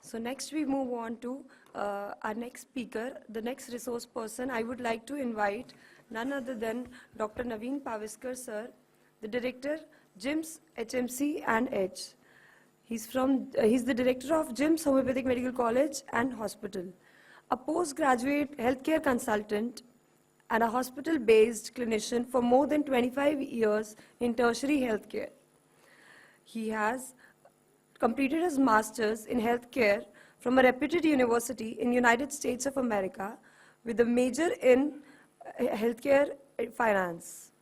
So next we move on to our next speaker, the next resource person. I would like to invite none other than Dr. Navin Pawaskar, sir, the director, BHIMS, HMC and H. He's the director of BHIMS, Homoeopathic Medical College and Hospital, a postgraduate healthcare consultant and a hospital-based clinician for more than 25 years in tertiary healthcare. He has completed his master's in healthcare from a reputed university in United States of America with a major in healthcare finance.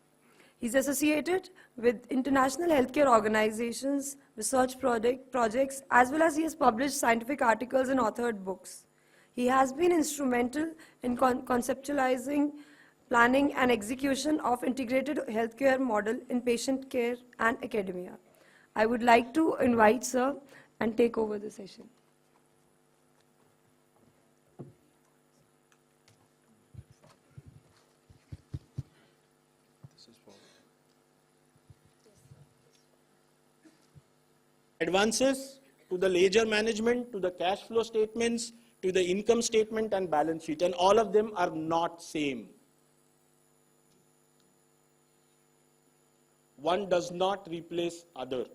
He's associated with international healthcare organizations, research projects, as well as he has published scientific articles and authored books. He has been instrumental in conceptualizing, planning, and execution of integrated healthcare model in patient care and academia. I would like to invite sir and take over the session. Advances to the ledger management, to the cash flow statements, to the income statement and balance sheet, and all of them are not same. One does not replace other.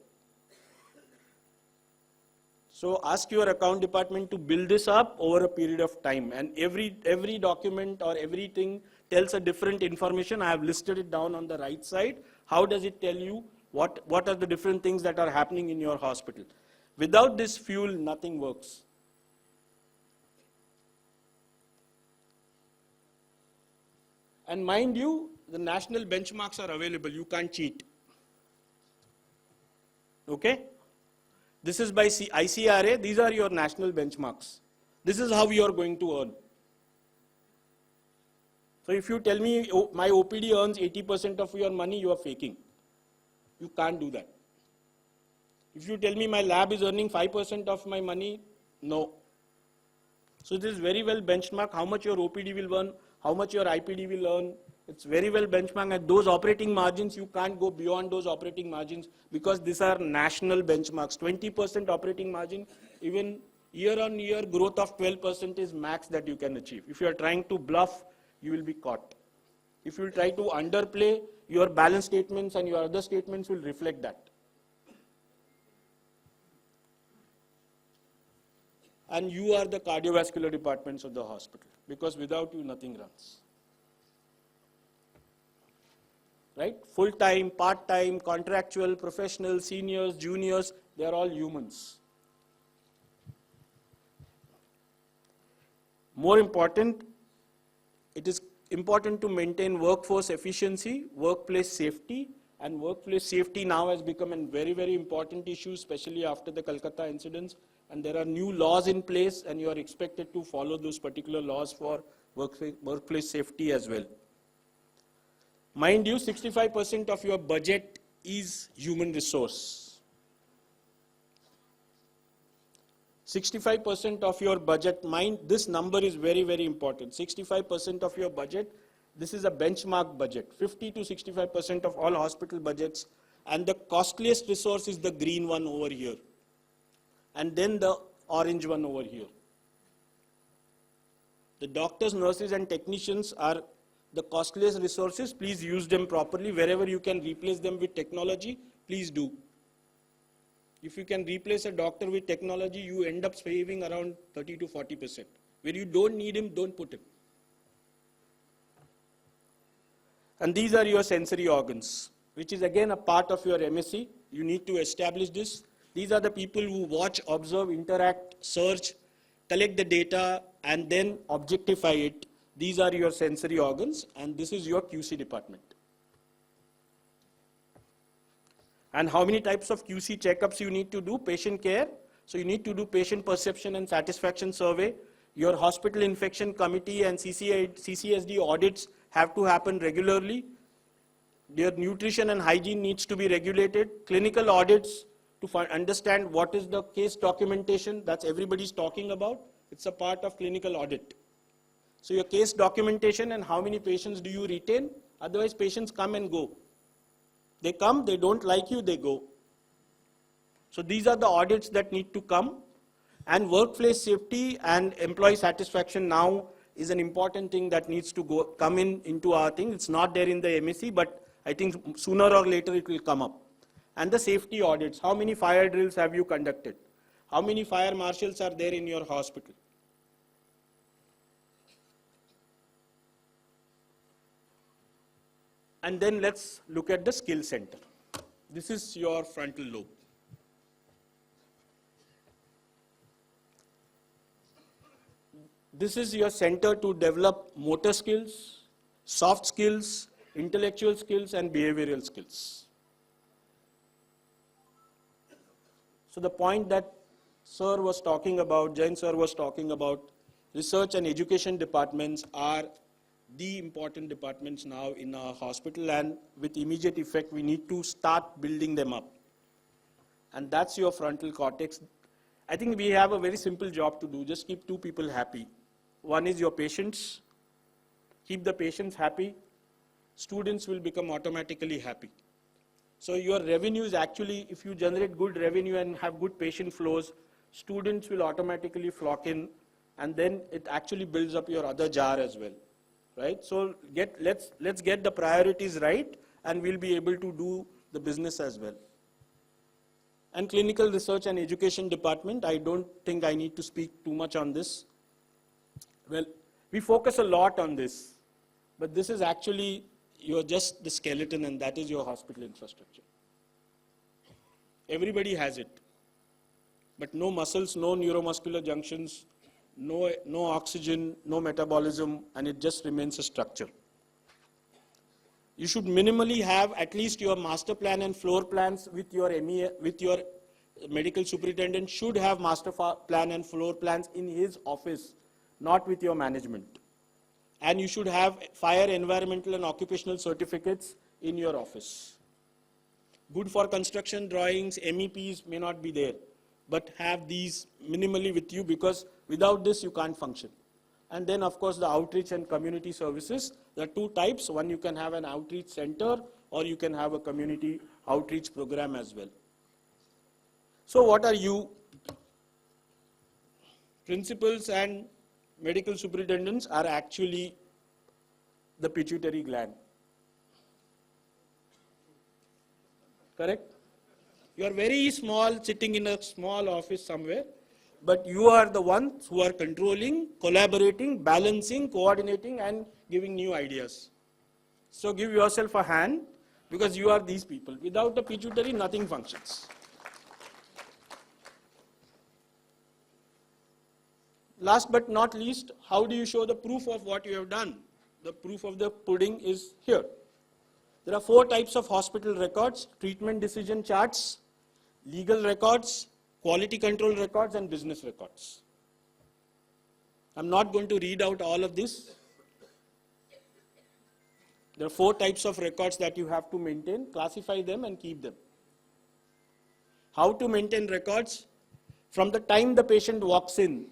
So ask your account department to build this up over a period of time, and every document or everything tells a different information. I have listed it down on the right side. How does it tell you what are the different things that are happening in your hospital? Without this fuel, nothing works. And mind you, the national benchmarks are available. You can't cheat. Okay? This is by ICRA. These are your national benchmarks. This is how you are going to earn. So if you tell me my OPD earns 80% of your money, you are faking. You can't do that. If you tell me my lab is earning 5% of my money, no. So this is very well benchmarked, how much your OPD will earn, how much your IPD will earn. It's very well benchmarked. At those operating margins, you can't go beyond those operating margins because these are national benchmarks. 20% operating margin, even year on year growth of 12% is max that you can achieve. If you are trying to bluff, you will be caught. If you try to underplay, your balance statements and your other statements will reflect that. And you are the cardiovascular departments of the hospital, because without you, nothing runs. Right? Full-time, part-time, contractual, professional, seniors, juniors, they are all humans. More important, it is important to maintain workforce efficiency, workplace safety, and workplace safety now has become a very, very important issue, especially after the Calcutta incidents. And there are new laws in place, and you are expected to follow those particular laws for workplace safety as well. Mind you, 65% of your budget is human resource. 65% of your budget, mind this number is very, very important. 65% of your budget, this is a benchmark budget. 50 to 65% of all hospital budgets, and the costliest resource is the green one over here, and then the orange one over here. The doctors, nurses and technicians are the costliest resources. Please use them properly. Wherever you can replace them with technology, please do. If you can replace a doctor with technology, you end up saving around 30 to 40%. Where you don't need him, don't put him. And these are your sensory organs, which is again a part of your MSc. You need to establish this. These are the people who watch, observe, interact, search, collect the data, and then objectify it. These are your sensory organs, and this is your QC department. And how many types of QC checkups you need to do? Patient care. So you need to do patient perception and satisfaction survey. Your hospital infection committee and CCSD audits have to happen regularly. Their nutrition and hygiene needs to be regulated. Clinical audits to understand what is the case documentation. That's everybody's talking about. It's a part of clinical audit. So your case documentation and how many patients do you retain? Otherwise patients come and go. They come, they don't like you, they go. So these are the audits that need to come. And workplace safety and employee satisfaction now is an important thing that needs to come into our thing. It's not there in the MSc, but I think sooner or later it will come up. And the safety audits. How many fire drills have you conducted? How many fire marshals are there in your hospital? And then let's look at the skill center. This is your frontal lobe. This is your center to develop motor skills, soft skills, intellectual skills, and behavioral skills. So the point that Sir was talking about, Jain Sir was talking about, research and education departments are the important departments now in our hospital, and with immediate effect we need to start building them up. And that's your frontal cortex. I think we have a very simple job to do. Just keep two people happy. One is your patients. Keep the patients happy. Students will become automatically happy. So your revenue is actually, if you generate good revenue and have good patient flows, students will automatically flock in, and then it actually builds up your other jar as well. Right? So let's get the priorities right, and we'll be able to do the business as well. And clinical research and education department, I don't think I need to speak too much on this. Well, we focus a lot on this, but this is actually, you're just the skeleton, and that is your hospital infrastructure. Everybody has it, but no muscles, no neuromuscular junctions, no oxygen, no metabolism, and it just remains a structure. You should minimally have at least your master plan and floor plans with your MEA, with your medical superintendent should have master plan and floor plans in his office, not with your management. And you should have fire, environmental, and occupational certificates in your office. Good for construction drawings, MEPs may not be there, but have these minimally with you, because without this you can't function. And then of course the outreach and community services. There are two types. One, you can have an outreach center, or you can have a community outreach program as well. So what are you? Principals and medical superintendents are actually the pituitary gland. Correct? You are very small, sitting in a small office somewhere, but you are the ones who are controlling, collaborating, balancing, coordinating, and giving new ideas. So give yourself a hand, because you are these people. Without the pituitary, nothing functions. Last but not least, how do you show the proof of what you have done? The proof of the pudding is here. There are 4 types of hospital records: treatment decision charts, legal records, quality control records, and business records. I'm not going to read out all of this. There are 4 types of records that you have to maintain, classify them, and keep them. How to maintain records? From the time the patient walks in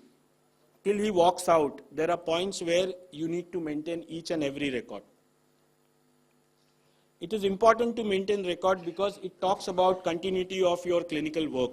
till he walks out, there are points where you need to maintain each and every record. It is important to maintain record because it talks about continuity of your clinical work.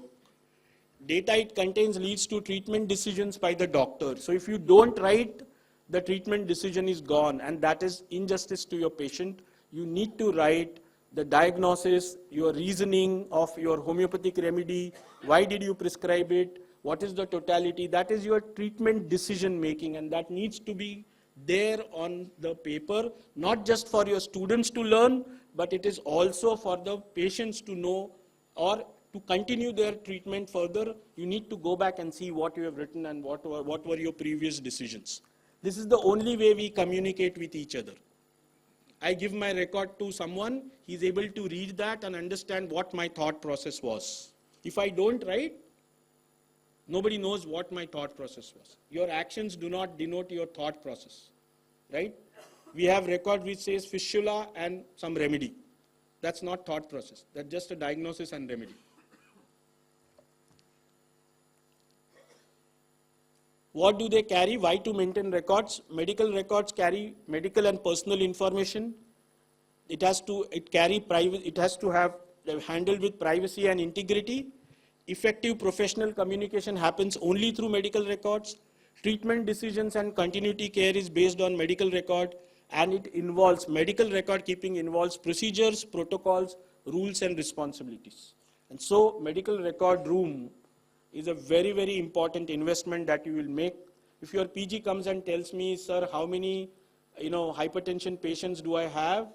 Data it contains leads to treatment decisions by the doctor. So if you don't write, the treatment decision is gone, and that is injustice to your patient. You need to write the diagnosis, your reasoning of your homeopathic remedy, why did you prescribe it, what is the totality. That is your treatment decision making, and that needs to be there on the paper, not just for your students to learn, but it is also for the patients to know, or to continue their treatment further. You need to go back and see what you have written and what were your previous decisions. This is the only way we communicate with each other. I give my record to someone, he is able to read that and understand what my thought process was. If I don't write, nobody knows what my thought process was. Your actions do not denote your thought process, right? We have record which says fistula and some remedy. That's not thought process. That's just a diagnosis and remedy. What do they carry? Why to maintain records? Medical records carry medical and personal information. It has to have handled with privacy and integrity. Effective professional communication happens only through medical records. Treatment decisions and continuity care is based on medical record, and it involves, medical record keeping involves procedures, protocols, rules and responsibilities. And so medical record room is a very, very important investment that you will make. If your PG comes and tells me, sir, how many hypertension patients do I have?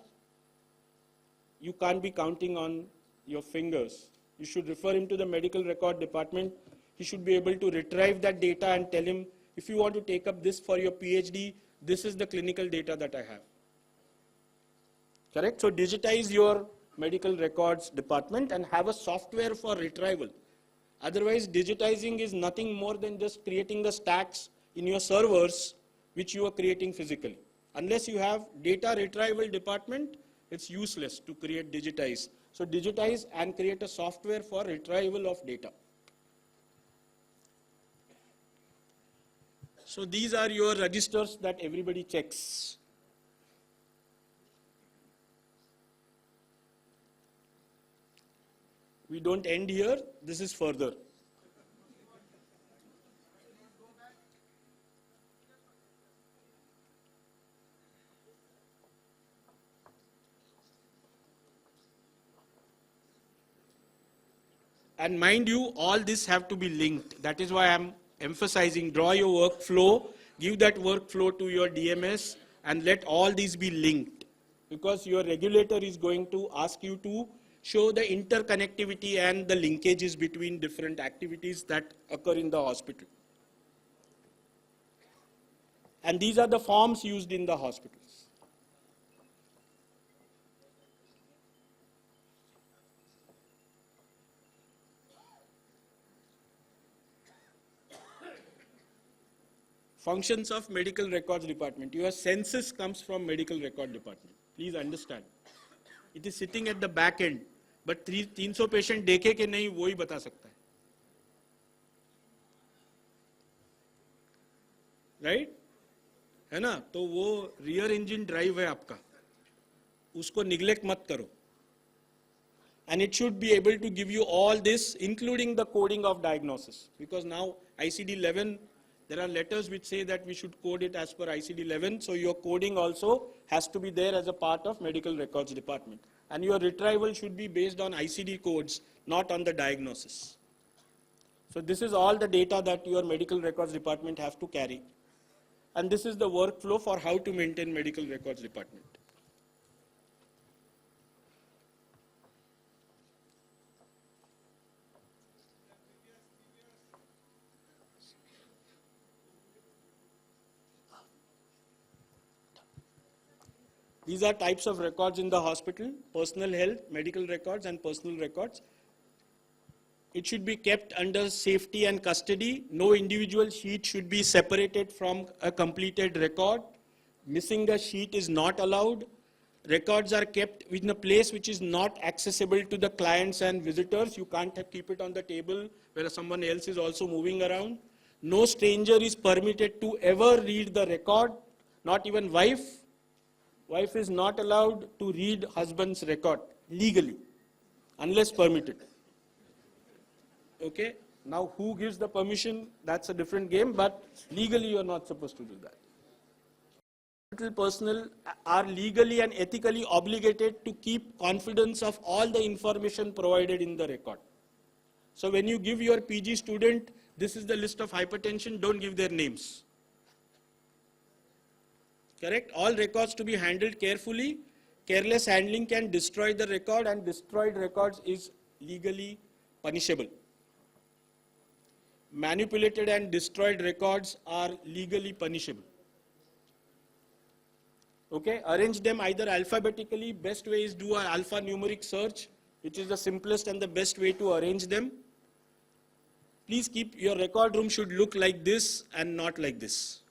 You can't be counting on your fingers. You should refer him to the medical record department. He should be able to retrieve that data and tell him, if you want to take up this for your PhD, this is the clinical data that I have. Correct? So digitize your medical records department and have a software for retrieval. Otherwise, digitizing is nothing more than just creating the stacks in your servers, which you are creating physically. Unless you have data retrieval department, it's useless to create digitize. So digitize and create a software for retrieval of data. So these are your registers that everybody checks. We don't end here, this is further. And mind you, all this have to be linked. That is why I'm emphasizing, draw your workflow, give that workflow to your DMS, and let all these be linked. Because your regulator is going to ask you to show the interconnectivity and the linkages between different activities that occur in the hospital. And these are the forms used in the hospitals. Functions of medical records department. Your census comes from medical record department. Please understand. It is sitting at the back end. But 300 patient देखे कि नहीं वो ही बता सकता है. Right? है ना? तो वो rear engine drive है आपका. उसको neglect मत करो. And it should be able to give you all this, including the coding of diagnosis. Because now ICD-11, there are letters which say that we should code it as per ICD-11. So your coding also has to be there as a part of medical records department. And your retrieval should be based on ICD codes, not on the diagnosis. So this is all the data that your medical records department have to carry. And this is the workflow for how to maintain medical records department. These are types of records in the hospital: personal health, medical records and personal records. It should be kept under safety and custody. No individual sheet should be separated from a completed record. Missing a sheet is not allowed. Records are kept in a place which is not accessible to the clients and visitors. You can't keep it on the table where someone else is also moving around. No stranger is permitted to ever read the record, not even wife. Wife is not allowed to read husband's record legally, unless permitted. Okay? Now, who gives the permission? That's a different game, but legally you are not supposed to do that. Hospital personnel are legally and ethically obligated to keep confidence of all the information provided in the record. So when you give your PG student, this is the list of hypertension, don't give their names. Correct? All records to be handled carefully. Careless handling can destroy the record, and destroyed records is legally punishable. Manipulated and destroyed records are legally punishable. Okay? Arrange them either alphabetically. Best way is do an alphanumeric search, which is the simplest and the best way to arrange them. Please keep your record room should look like this and not like this.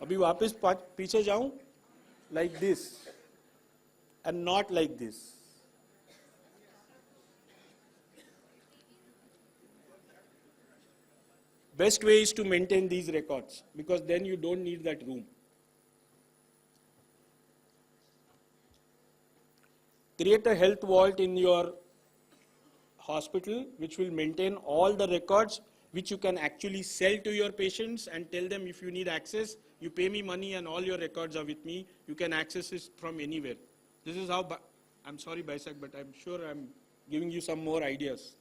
अभी वापस पीछे जाऊं, like this and not like this. Best way is to maintain these records, because then you don't need that room. Create a health vault in your hospital which will maintain all the records which you can actually sell to your patients and tell them if you need access, you pay me money and all your records are with me. You can access it from anywhere. This is how, I'm sorry Baisak, but I'm sure I'm giving you some more ideas.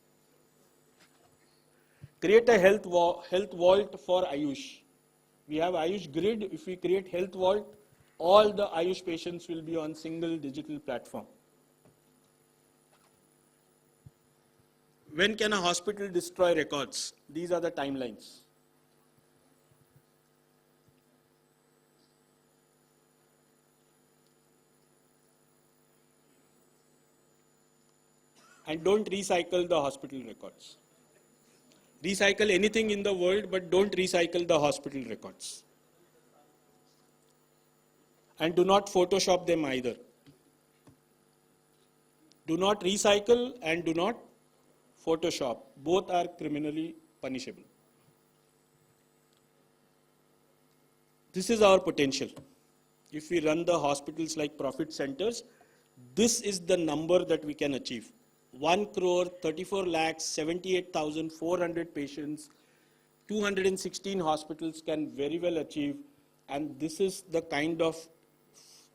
Create a health vault for Ayush. We have Ayush Grid. If we create health vault, all the Ayush patients will be on single digital platform. When can a hospital destroy records? These are the timelines. And don't recycle the hospital records. Recycle anything in the world, but don't recycle the hospital records. And do not Photoshop them either. Do not recycle and do not Photoshop. Both are criminally punishable. This is our potential. If we run the hospitals like profit centers, this is the number that we can achieve. 1,34,78,400 patients, 216 hospitals can very well achieve, and this is the kind of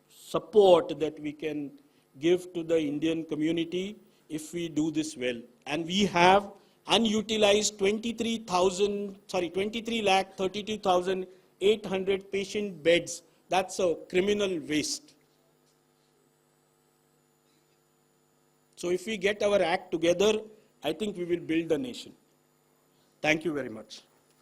support that we can give to the Indian community if we do this well. And we have unutilized 23,32,800 patient beds. That's a criminal waste. So if we get our act together, I think we will build a nation. Thank you very much.